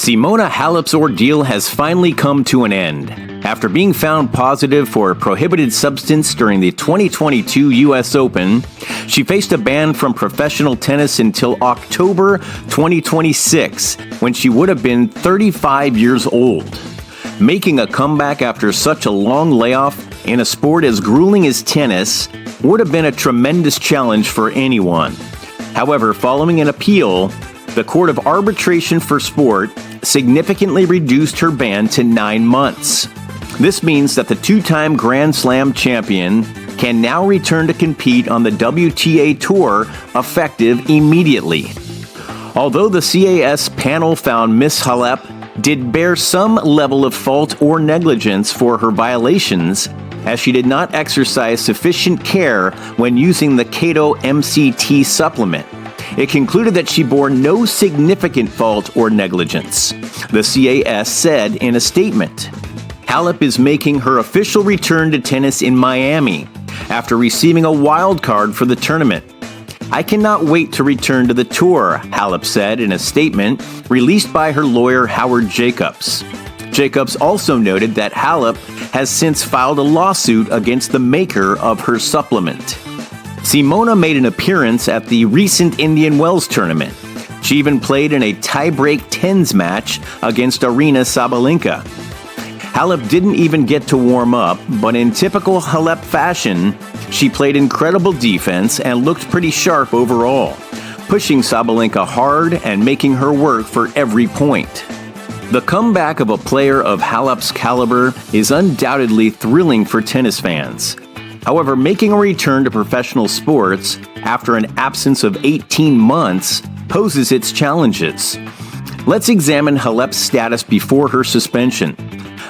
Simona Halep's ordeal has finally come to an end. After being found positive for a prohibited substance during the 2022 U.S. Open, she faced a ban from professional tennis until October 2026, when she would have been 35 years old. Making a comeback after such a long layoff in a sport as grueling as tennis would have been a tremendous challenge for anyone. However, following an appeal, the Court of Arbitration for Sport significantly reduced her ban to 9 months. This means that the two-time Grand Slam champion can now return to compete on the WTA Tour effective immediately. Although the CAS panel found Ms. Halep did bear some level of fault or negligence for her violations, as she did not exercise sufficient care when using the Keto MCT supplement, it concluded that she bore no significant fault or negligence. The CAS said in a statement, Halep is making her official return to tennis in Miami after receiving a wild card for the tournament. I cannot wait to return to the tour, Halep said in a statement released by her lawyer Howard Jacobs. Jacobs also noted that Halep has since filed a lawsuit against the maker of her supplement. Simona made an appearance at the recent Indian Wells tournament. She even played in a tie-break tens match against Aryna Sabalenka. Halep didn't even get to warm up, but in typical Halep fashion, she played incredible defense and looked pretty sharp overall, pushing Sabalenka hard and making her work for every point. The comeback of a player of Halep's caliber is undoubtedly thrilling for tennis fans. However, making a return to professional sports after an absence of 18 months poses its challenges. Let's examine Halep's status before her suspension,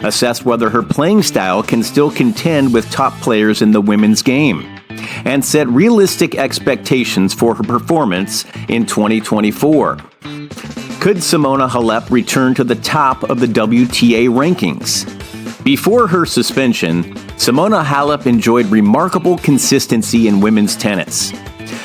assess whether her playing style can still contend with top players in the women's game, and set realistic expectations for her performance in 2024. Could Simona Halep return to the top of the WTA rankings? Before her suspension, Simona Halep enjoyed remarkable consistency in women's tennis.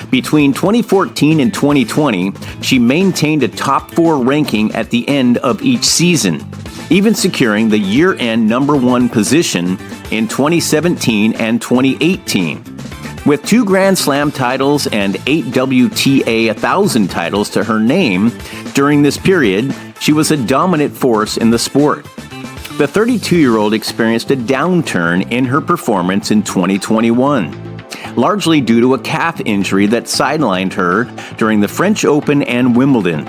Between 2014 and 2020, she maintained a top 4 ranking at the end of each season, even securing the year-end number 1 position in 2017 and 2018. With 2 Grand Slam titles and 8 WTA 1000 titles to her name during this period, she was a dominant force in the sport. The 32-year-old experienced a downturn in her performance in 2021, largely due to a calf injury that sidelined her during the French Open and Wimbledon.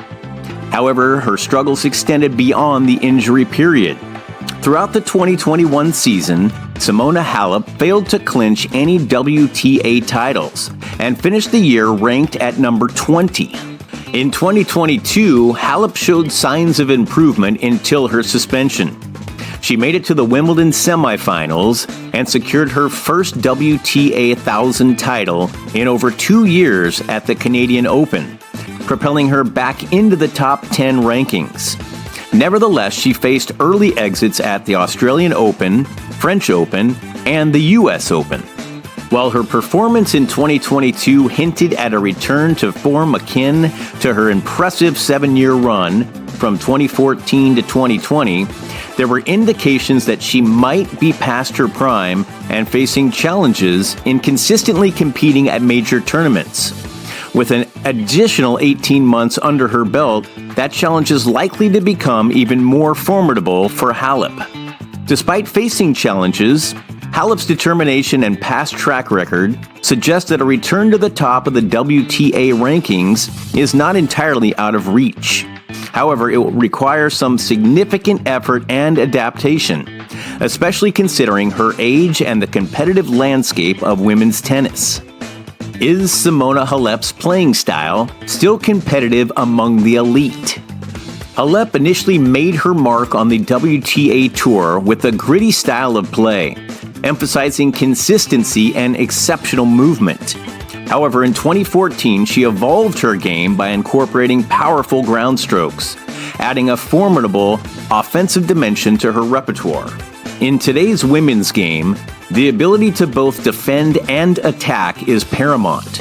However, her struggles extended beyond the injury period. Throughout the 2021 season, Simona Halep failed to clinch any WTA titles and finished the year ranked at number 20. In 2022, Halep showed signs of improvement until her suspension. She made it to the Wimbledon semifinals and secured her first WTA 1000 title in over 2 years at the Canadian Open, propelling her back into the top 10 rankings. Nevertheless, she faced early exits at the Australian Open, French Open, and the U.S. Open. While her performance in 2022 hinted at a return to form akin to her impressive 7-year run from 2014 to 2020, there were indications that she might be past her prime and facing challenges in consistently competing at major tournaments. With an additional 18 months under her belt, that challenge is likely to become even more formidable for Halep. Despite facing challenges, Halep's determination and past track record suggest that a return to the top of the WTA rankings is not entirely out of reach. However, it will require some significant effort and adaptation, especially considering her age and the competitive landscape of women's tennis. Is Simona Halep's playing style still competitive among the elite? Halep initially made her mark on the WTA Tour with a gritty style of play, emphasizing consistency and exceptional movement. However, in 2014, she evolved her game by incorporating powerful ground strokes, adding a formidable offensive dimension to her repertoire. In today's women's game, the ability to both defend and attack is paramount.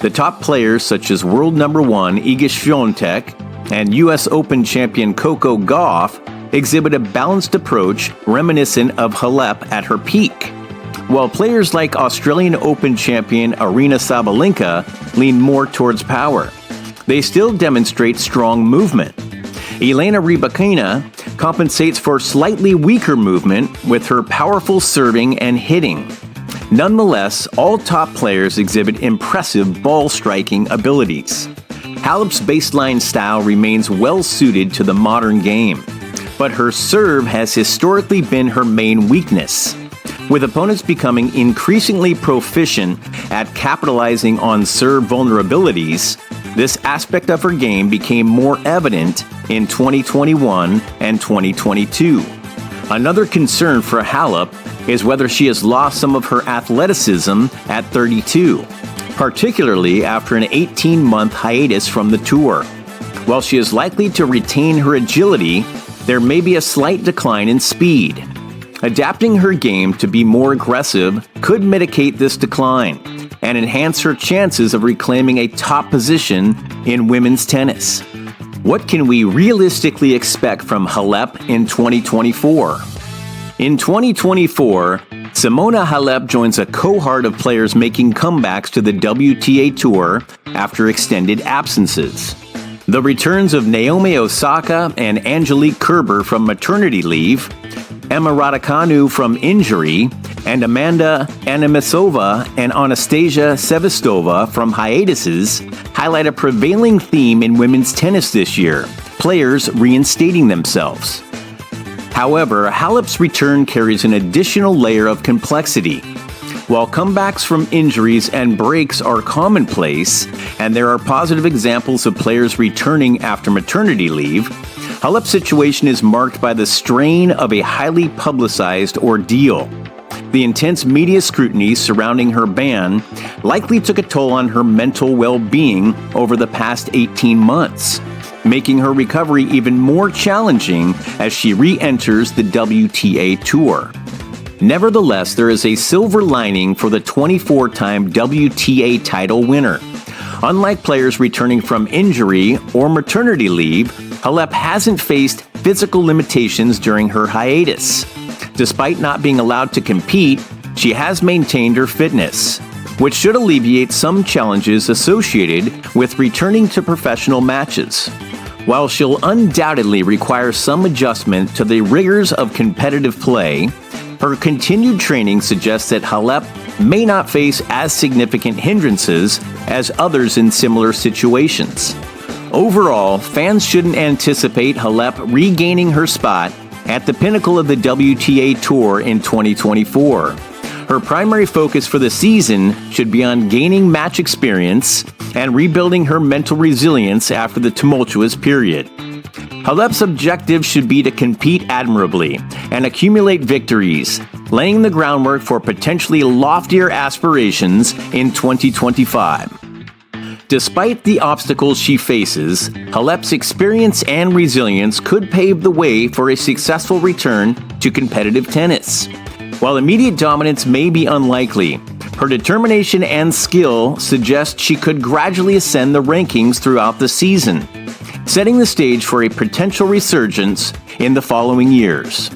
The top players such as world number 1 Iga Świątek and U.S. Open champion Coco Gauff exhibit a balanced approach reminiscent of Halep at her peak, while players like Australian Open champion Aryna Sabalenka lean more towards power. They still demonstrate strong movement. Elena Rybakina compensates for slightly weaker movement with her powerful serving and hitting. Nonetheless, all top players exhibit impressive ball-striking abilities. Halep's baseline style remains well-suited to the modern game, but her serve has historically been her main weakness. With opponents becoming increasingly proficient at capitalizing on serve vulnerabilities, this aspect of her game became more evident in 2021 and 2022. Another concern for Halep is whether she has lost some of her athleticism at 32, particularly after an 18-month hiatus from the tour. While she is likely to retain her agility, there may be a slight decline in speed. Adapting her game to be more aggressive could mitigate this decline and enhance her chances of reclaiming a top position in women's tennis. What can we realistically expect from Halep in 2024? In 2024, Simona Halep joins a cohort of players making comebacks to the WTA Tour after extended absences. The returns of Naomi Osaka and Angelique Kerber from maternity leave, Emma Raducanu from injury, and Amanda Anissimova and Anastasia Sevastova from hiatuses highlight a prevailing theme in women's tennis this year: players reinstating themselves. However, Halep's return carries an additional layer of complexity. While comebacks from injuries and breaks are commonplace, and there are positive examples of players returning after maternity leave, Halep's situation is marked by the strain of a highly publicized ordeal. The intense media scrutiny surrounding her ban likely took a toll on her mental well-being over the past 18 months, making her recovery even more challenging as she re-enters the WTA Tour. Nevertheless, there is a silver lining for the 24-time WTA title winner. Unlike players returning from injury or maternity leave, Halep hasn't faced physical limitations during her hiatus. Despite not being allowed to compete, she has maintained her fitness, which should alleviate some challenges associated with returning to professional matches. While she'll undoubtedly require some adjustment to the rigors of competitive play, her continued training suggests that Halep may not face as significant hindrances as others in similar situations. Overall, fans shouldn't anticipate Halep regaining her spot at the pinnacle of the WTA Tour in 2024. Her primary focus for the season should be on gaining match experience and rebuilding her mental resilience after the tumultuous period. Halep's objective should be to compete admirably and accumulate victories, laying the groundwork for potentially loftier aspirations in 2025. Despite the obstacles she faces, Halep's experience and resilience could pave the way for a successful return to competitive tennis. While immediate dominance may be unlikely, her determination and skill suggest she could gradually ascend the rankings throughout the season, setting the stage for a potential resurgence in the following years.